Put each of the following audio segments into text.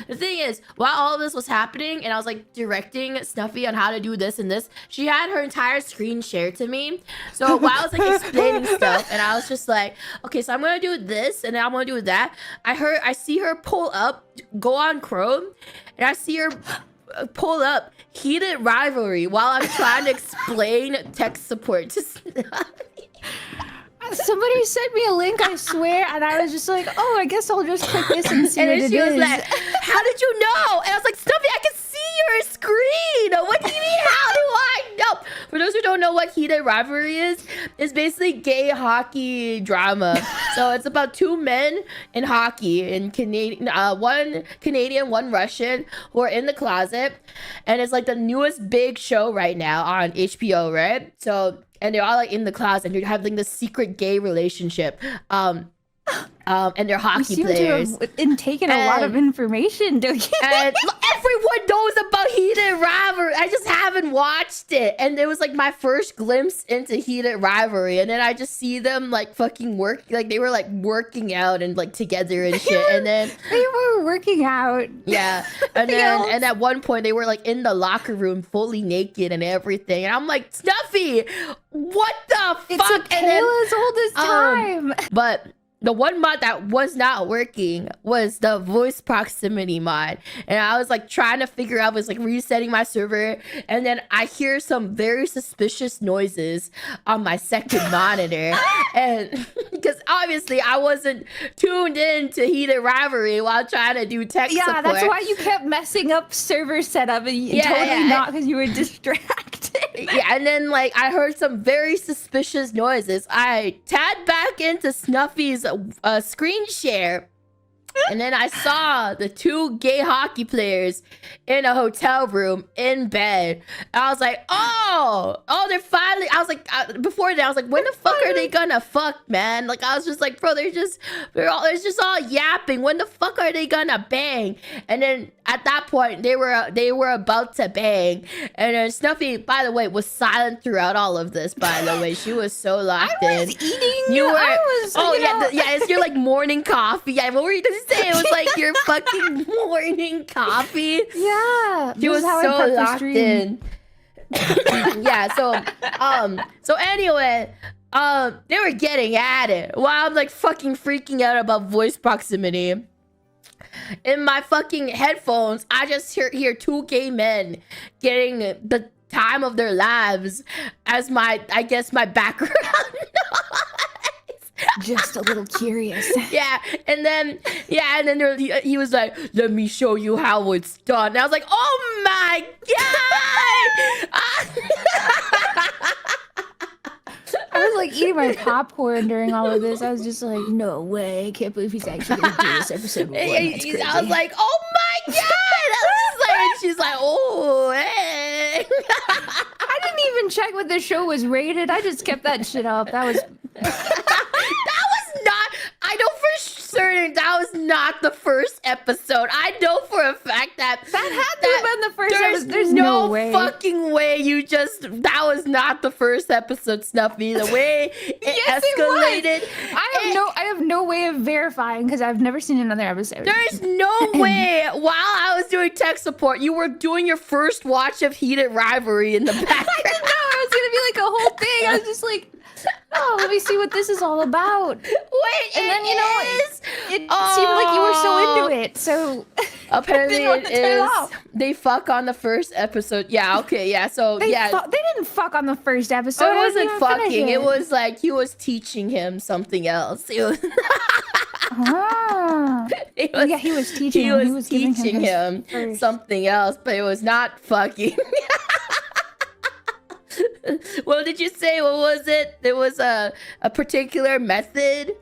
the thing is, while all of this was happening and I was like directing Snuffy on how to do this and this, she had her entire screen shared to me. So while I was like explaining stuff and I was just like, okay, so I'm gonna do this and then I'm gonna do that. I see her pull up, go on Chrome, and I see her pull up heated rivalry while I'm trying to explain tech support to Snuffy. Somebody sent me a link, I swear, and I was just like, oh, I guess I'll just click this and see and what then it she was is. like, how did you know? And I was like, Snuffy, I can see your screen. What do you mean, how do I know? For those who don't know what heated rivalry is, it's basically gay hockey drama. So it's about two men in hockey, in Canadian, one Canadian, one Russian, who are in the closet. And it's like the newest big show right now on HBO, right? So, and they're all like in the closet and they're having this secret gay relationship. And they're hockey players. To have taken a lot of information, Doki. And everyone knows about heated rivalry. I just haven't watched it. And it was like my first glimpse into heated rivalry. And then I just see them like fucking work. Like they were like working out and like together and shit. And then they were working out. Yeah. And then and at one point they were like in the locker room fully naked and everything. And I'm like, Snuffy, what the it's fuck? It's a tale as old as time. But the one mod that was not working was the voice proximity mod. And I was like trying to figure out, was like resetting my server. And then I hear some very suspicious noises on my second monitor. And because obviously I wasn't tuned in to heated rivalry while trying to do tech support. Yeah, that's why you kept messing up server setup and not because you were distracted. Yeah, and then like I heard some very suspicious noises. I tabbed back into Snuffy's screen share, and then I saw the two gay hockey players in a hotel room in bed. I was like, oh, they're finally. I was like, before that, I was like, when the fuck are they gonna fuck, man? Like, I was just like, bro, they're just all yapping. When the fuck are they gonna bang? And then at that point, they were about to bang. And then Snuffy, by the way, was silent throughout all of this. By the way, she was so locked in. I was eating. It's your like morning coffee. Yeah, what were you gonna say? It was like your fucking morning coffee. Yeah, she was so locked in. Yeah. So anyway, they were getting at it while I'm like fucking freaking out about voice proximity. In my fucking headphones, I just hear two gay men getting the time of their lives as my background noise. Just a little curious. Yeah, and then he was like, let me show you how it's done. And I was like, oh my god. I was like eating my popcorn during all of this. I was just like, no way. I can't believe he's actually going to do this episode 1. That's crazy. I was like, oh my god. I was like, and she's like, oh, hey. I didn't even check what the show was rated. I just kept that shit up. That was... I know for certain that was not the first episode. I know for a fact that had to have been the first episode. There's no way. fucking way that was not the first episode, Snuffy. The way it escalated. I have no way of verifying because I've never seen another episode. There's no way while I was doing tech support, you were doing your first watch of heated rivalry in the background. I didn't know it was gonna be like a whole thing. I was just like, oh, let me see what this is all about. Wait, and then it seemed like you were so into it. So apparently it is. They fuck on the first episode. Yeah, okay, yeah. So they didn't fuck on the first episode. It wasn't fucking. It was like he was teaching him something else. It was he was teaching him. He was teaching him something else, but it was not fucking. What did you say? What was it? There was a particular method.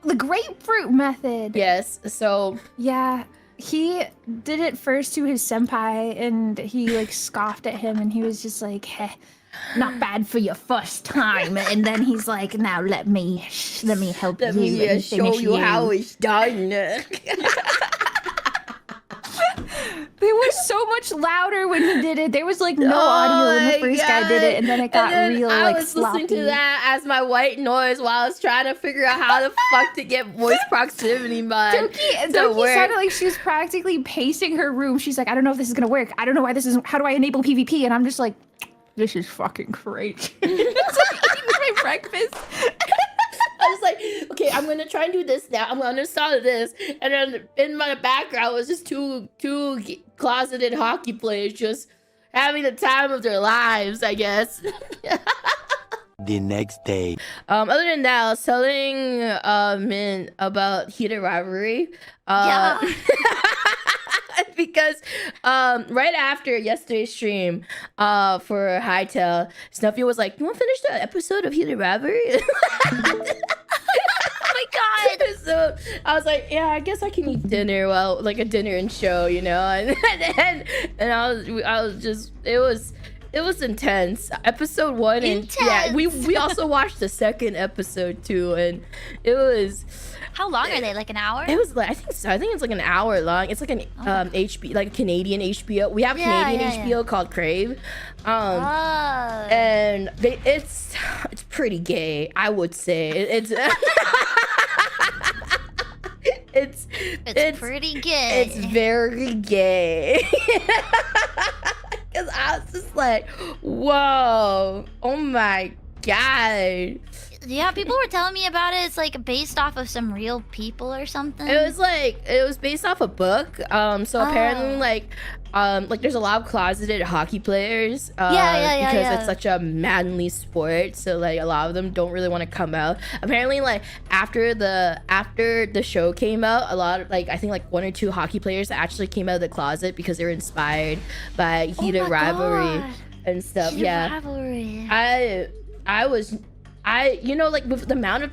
The grapefruit method. Yes. So yeah, he did it first to his senpai, and he like scoffed at him, and he was just like, "Heh, not bad for your first time." And then he's like, "Now let me help you and show you how it's done." There was so much much louder when he did it. There was like no audio when the first guy did it, and then it got real I like was sloppy. listening to that as my white noise while I was trying to figure out how the fuck to get voice proximity mod Doki to work. sounded like she was practically pacing her room. She's like, I don't know if this is gonna work. I don't know why this is. How do I enable PvP? And I'm just like, this is fucking great. It's like eating my breakfast. I was like, okay, I'm gonna try and do this now. I'm gonna install this, and then in my background was just two closeted hockey players just having the time of their lives, I guess. The next day. Other than that, I was telling Mint about heated rivalry. Yeah. Because right after yesterday's stream for Hightail, Snuffy was like, "You want to finish the episode of Heated Rivalry?" Oh my god. So I was like, "Yeah, I guess I can eat dinner, well, like a dinner and show, you know." And I was just, it was intense. Episode 1 and yeah, we also watched the second episode too, and it was. How long are they? Like an hour? It was like, I think so. I think it's like an hour long. It's like an HBO, like Canadian HBO. We have Canadian HBO called Crave, and it's pretty gay, I would say. It's pretty gay. It's very gay. Because I was just like, whoa, oh my god. Yeah, people were telling me about it. It's like based off of some real people or something. It was based off a book. So apparently like there's a lot of closeted hockey players. Because it's such a manly sport. So like a lot of them don't really want to come out. Apparently like after the show came out, a lot of like I think like 1 or 2 hockey players actually came out of the closet because they were inspired by heated rivalry and stuff. Heated rivalry. You know, like with the amount of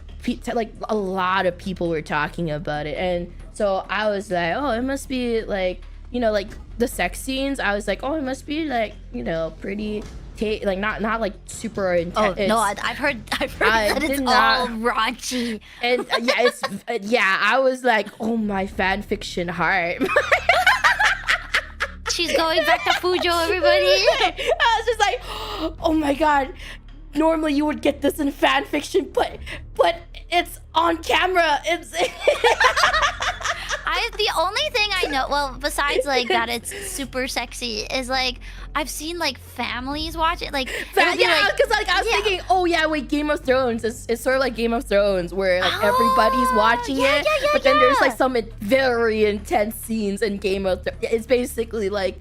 like a lot of people were talking about it, and so I was like, oh, it must be like, you know, like the sex scenes. I was like, oh, it must be like, you know, pretty, like not like super intense. Oh no, I've heard that it's all raunchy. And I was like, oh my fanfiction heart. She's going back to Fujo, everybody. I was just like, oh my god. Normally you would get this in fan fiction, but it's on camera. It's the only thing I know, well, besides like that it's super sexy, is like I've seen like families watch it, like because like I was thinking, oh yeah, wait, Game of Thrones. It's sort of like Game of Thrones where like everybody's watching it, but then there's like some very intense scenes in Game of Thrones. It's basically like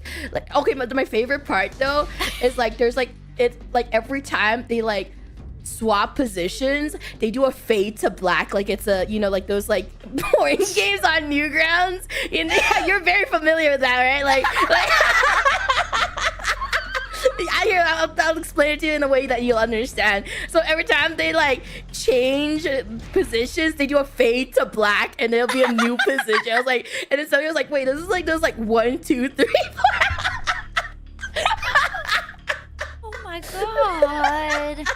okay, but my favorite part though is like there's like. It's like every time they like swap positions, they do a fade to black, like it's a, you know, like those like porn games on Newgrounds. You know, you're very familiar with that, right? Like I'll explain it to you in a way that you'll understand. So every time they like change positions, they do a fade to black, and there'll be a new position. I was like, and then somebody was like, wait, this is like those like 1, 2, 3, 4. Oh my god.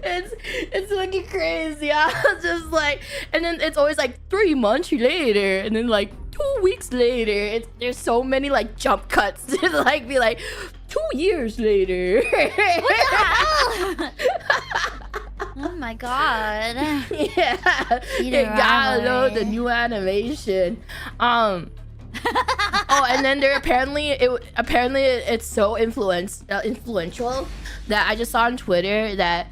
It's looking crazy. I was just like, and then it's always like 3 months later, and then like 2 weeks later. There's so many like jump cuts to like be like 2 years later. What the hell? Oh my god. Yeah, you gotta know the new animation. Oh, and then there apparently it's so influential that I just saw on Twitter that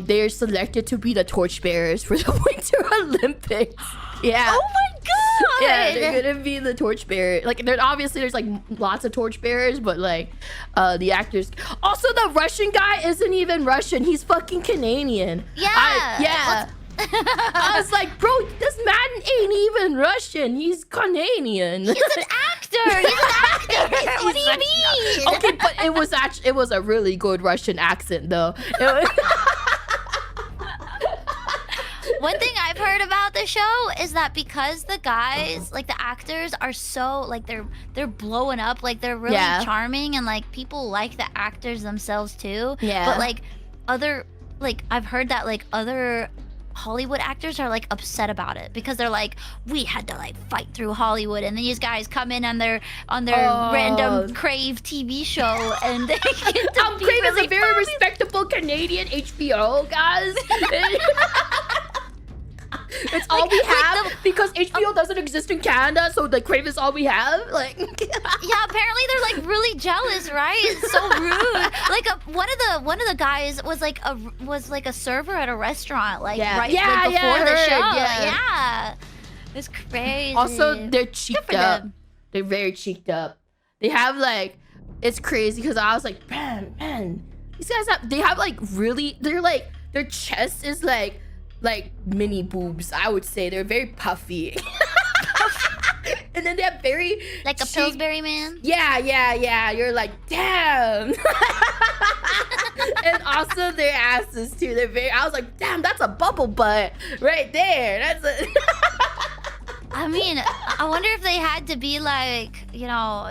they're selected to be the torchbearers for the Winter Olympics. Yeah. Oh my god. Yeah, they're gonna be the torchbearer. Like, there's like lots of torchbearers, but like the actors. Also, the Russian guy isn't even Russian. He's fucking Canadian. Yeah. I was like, bro, this man ain't even Russian. He's Canadian. He's an actor. What do you mean? Okay, but it was a really good Russian accent though. One thing I've heard about the show is that because the guys, like the actors, are so like they're blowing up, like they're really charming, and like people like the actors themselves too. Yeah. But like I've heard that like other Hollywood actors are like upset about it because they're like, we had to like fight through Hollywood, and then these guys come in on their random Crave TV show, and they get to be Crave really is a very respectable Canadian HBO, guys. It's all we have because HBO doesn't exist in Canada, so the Crave is all we have. Like, yeah, apparently they're like really jealous, right? It's so rude. Like one of the guys was like a server at a restaurant, like right before the show. Yeah, it's crazy. Also, they're cheeked up. them. They're very cheeked up. They have like, it's crazy because I was like, man, these guys have like really, their chest is like mini boobs. I would say they're very puffy. And then they have very like a Pillsbury man. Yeah. You're like, damn. And also their asses too. They're very. I was like, damn, that's a bubble butt right there. That's a. I mean, I wonder if they had to be like, you know,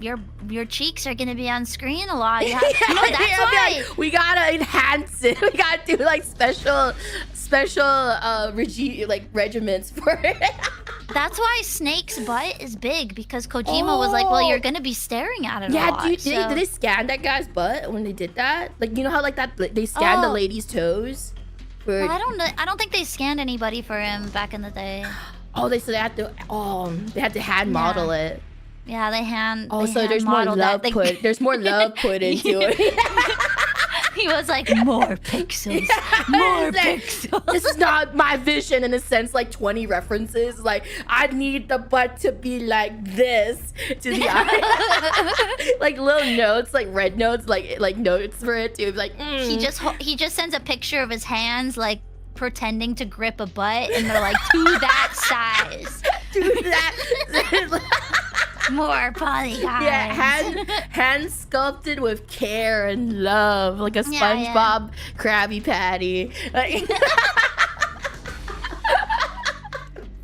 your cheeks are gonna be on screen a lot. You know, that's why we gotta enhance it. We gotta do like special regiments for it. That's why Snake's butt is big, because Kojima was like, well, you're gonna be staring at it a lot. Did they scan that guy's butt when they did that? Like, you know how like that they scanned the lady's toes? Well, I don't think they scanned anybody for him back in the day. Oh, they had to hand model it. Yeah, they hand. Oh, so there's more love there's more love put into it. He was like, more pixels, more pixels. This is not my vision, in a sense. Like 20 references. Like, I need the butt to be like this to the eye. Like little notes, like red notes, like notes for it too. Like he just sends a picture of his hands, like pretending to grip a butt, and they're like, to that size. To that. More polygons. Yeah, hand sculpted with care and love, like a SpongeBob Krabby Patty. Like,